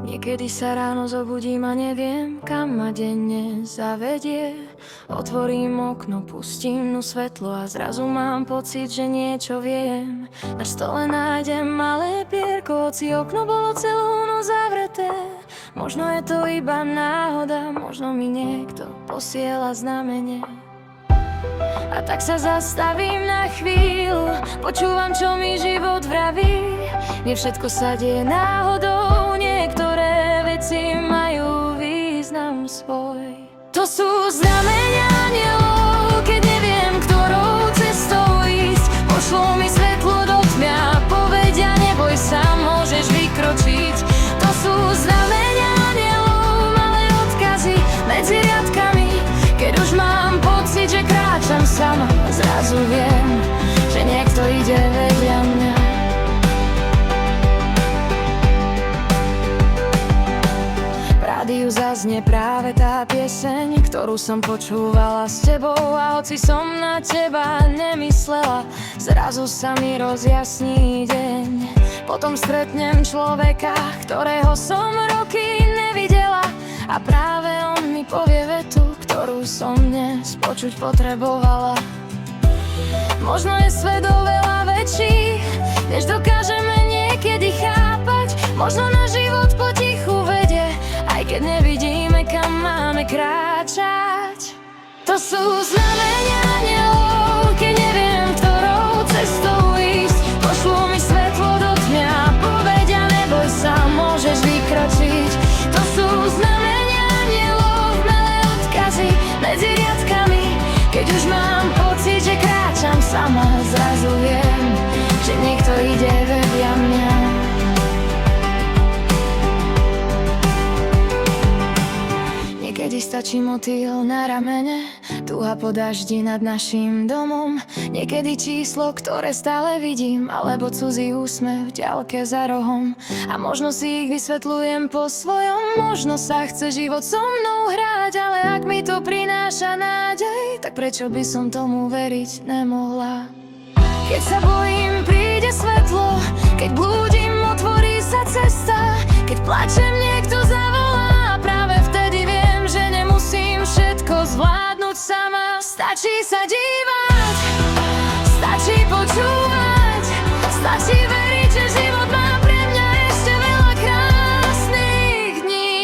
Niekedy sa ráno zobudím a neviem, kam ma denne zavedie. Otvorím okno, pustím svetlo a zrazu mám pocit, že niečo viem. Na stole nájdem malé pierko, hoci okno bolo celú noc zavreté. Možno je to iba náhoda, možno mi niekto posiela znamenie. A tak sa zastavím na chvíľu, počúvam, čo mi život vraví. Nie všetko sa deje náhodou, niektoré veci majú význam svoj. To sú znamenia anielov, keď neviem, ktorou cestou ísť. Pošlú mi svetlo do tmy a povedia, neboj sa, môžeš vykročiť. To sú znamenia anielov, malé odkazy medzi riadkami. Keď už mám pocit, že kráčam sama, zrazu viem, že niekto ide vedľa mňa. V rádiu zaznie práve tá pieseň, ktorú som počúvala s tebou. A hoci som na teba nemyslela, zrazu sa mi rozjasní deň. Potom stretnem človeka, ktorého som roky nevidela, a práve on mi povie vetu, ktorú som dnes počuť potrebovala. Možno je svet oveľa väčší, než dokážeme niekedy chápať. Možno náš život potichu vedie, aj keď nevidíme, kam máme kráčať. To sú znamenia anielov, keď neviem, ktorou cestou ísť. Pošlú mi svetlo do tmy a povedia, neboj sa, môžeš vykročiť. To sú znamenia anielov, malé odkazy medzi riadkami. Keď už mám pocit, že kráčam sama, zrazu viem, že niekto ide vedľa mňa. Niekedy stačí motýl na ramene, túha po daždi nad naším domom. Niekedy číslo, ktoré stále vidím, alebo cudzí úsmev v ďalke za rohom. A možno si ich vysvetľujem po svojom, možno sa chce život so mnou hrať, ale ak mi to prináša nádej, tak prečo by som tomu veriť nemohla? Keď sa bojím, príde svetlo, keď blúdim, otvorí sa cesta. Keď plačem, niekto zavolá, a práve vtedy viem, že nemusím všetko zvládnuť sama. Stačí sa dívať, stačí počúvať, stačí veriť, že život má pre mňa ešte veľa krásnych dní.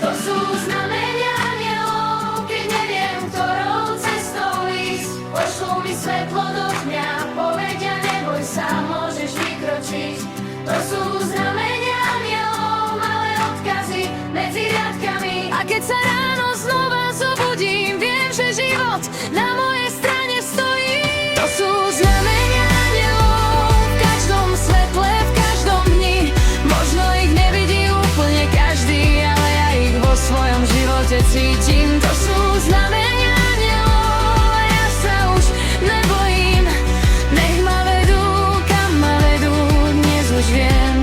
To sú znamenia anielov, keď neviem, ktorou cestou ísť. Pošlú mi svetlo do tmy a povedia, neboj sa, môžeš vykročiť. To sú znamenia anielov, malé odkazy medzi riadkami. A keď sa ráno znova zobudím, viem, že život na mojej strane stojí. To sú znamenia anielov, v každom svetle, v každom dni. Možno ich nevidí úplne každý, ale ja ich vo svojom živote cítim. To sú znamenia anielov a ja sa už nebojím. Nech ma vedú, kam ma vedú, dnes už viem,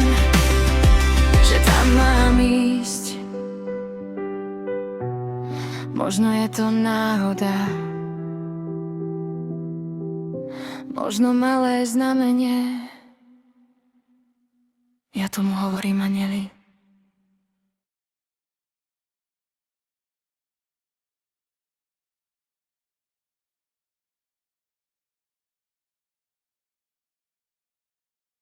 že tam mám ísť. Možno je to náhoda, možno malé znamenie. Ja tomu hovorím anjeli.